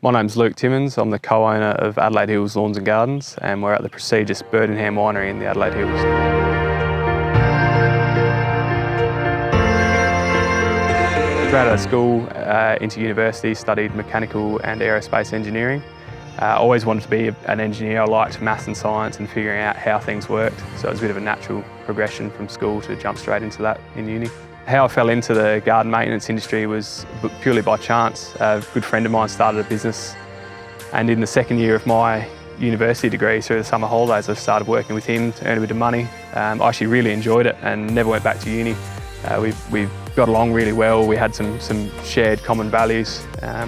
My name's Luke Timmins. I'm the co-owner of Adelaide Hills Lawns and Gardens, and we're at the prestigious Birdenham Winery in the Adelaide Hills. Straight out of school, into university, studied mechanical and aerospace engineering. I always wanted to be an engineer. I liked maths and science and figuring out how things worked, so it was a bit of a natural progression from school to jump straight into that in uni. How I fell into the garden maintenance industry was purely by chance. A good friend of mine started a business, and in the second year of my university degree, through the summer holidays, I started working with him to earn a bit of money. I actually really enjoyed it and never went back to uni. We got along really well. We had some shared common values,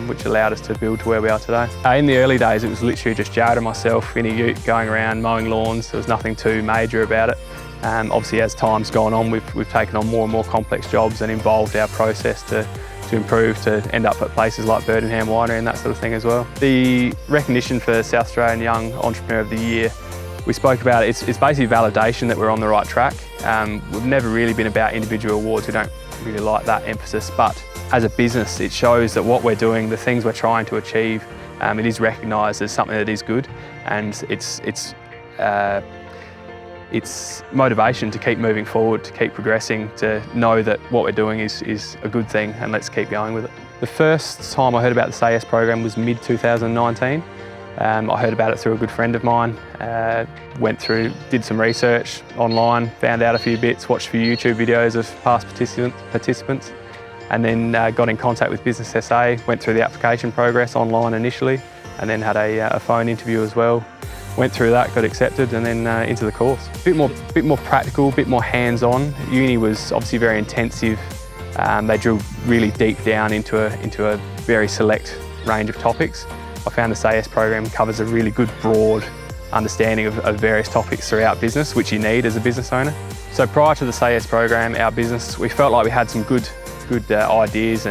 which allowed us to build to where we are today. In the early days, it was literally just Jared and myself in a ute going around mowing lawns. There was nothing too major about it. Obviously, as time's gone on, we've taken on more and more complex jobs and involved our process to improve to end up at places like Birdenham Winery and that sort of thing as well. The recognition for South Australian Young Entrepreneur of the Year, we spoke about it. It's basically validation that we're on the right track. We've never really been about individual awards. We don't really like that emphasis, but as a business, it shows that what we're doing, the things we're trying to achieve, it is recognised as something that is good, and it's motivation to keep moving forward, to keep progressing, to know that what we're doing is a good thing, and let's keep going with it. The first time I heard about the SAS program was mid-2019. I heard about it through a good friend of mine, went through, did some research online, found out a few bits, watched a few YouTube videos of past participants, and then got in contact with Business SA, went through the application progress online initially, and then had a phone interview as well. Went through that, got accepted, and then into the course. Bit more practical, a bit more hands-on. Uni was obviously very intensive. They drilled really deep down into a very select range of topics. I found the SAS program covers a really good broad understanding of various topics throughout business, which you need as a business owner. So prior to the SAS program, our business, we felt like we had some good ideas,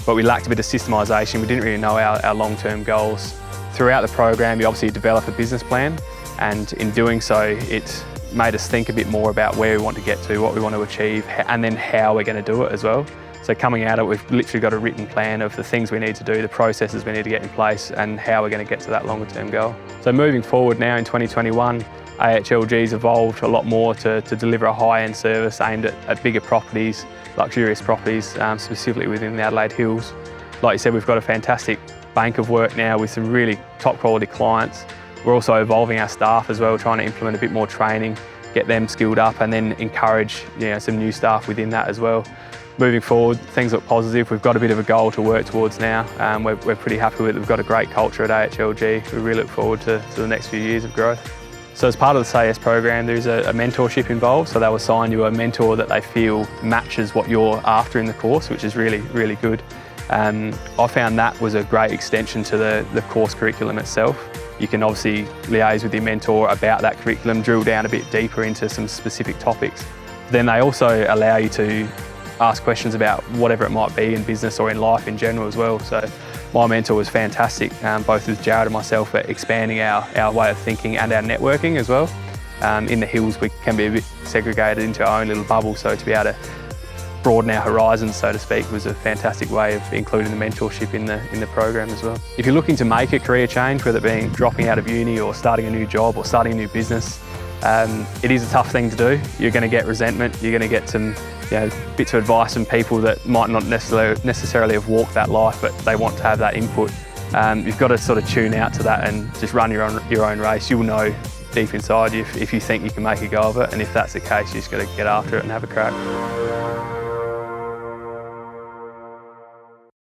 but we lacked a bit of systematisation. We didn't really know our long-term goals. Throughout the program, you obviously develop a business plan, and in doing so, it made us think a bit more about where we want to get to, what we want to achieve, and then how we're going to do it as well. So coming out of it, we've literally got a written plan of the things we need to do, the processes we need to get in place, and how we're going to get to that longer term goal. So moving forward now in 2021, AHLG's evolved a lot more to deliver a high-end service aimed at bigger properties, luxurious properties, specifically within the Adelaide Hills. Like you said, we've got a fantastic bank of work now with some really top quality clients. We're also evolving our staff as well, trying to implement a bit more training, get them skilled up, and then encourage some new staff within that as well. Moving forward, things look positive. We've got a bit of a goal to work towards now. We're pretty happy with it. We've got a great culture at AHLG. We really look forward to the next few years of growth. So as part of the SAS program, there's a mentorship involved. So they'll assign you a mentor that they feel matches what you're after in the course, which is really, really good. I found that was a great extension to the course curriculum itself. You can obviously liaise with your mentor about that curriculum, drill down a bit deeper into some specific topics. Then they also allow you to ask questions about whatever it might be in business or in life in general as well. So my mentor was fantastic, both with Jared and myself, at expanding our way of thinking and our networking as well. In the hills, we can be a bit segregated into our own little bubble, so to be able to broaden our horizons, so to speak, was a fantastic way of including the mentorship in the program as well. If you're looking to make a career change, whether it being dropping out of uni or starting a new job or starting a new business, it is a tough thing to do. You're going to get resentment, you're going to get some bits of advice from people that might not necessarily have walked that life, but they want to have that input. You've got to sort of tune out to that and just run your own race. You'll know deep inside if you think you can make a go of it, and if that's the case, you just got to get after it and have a crack.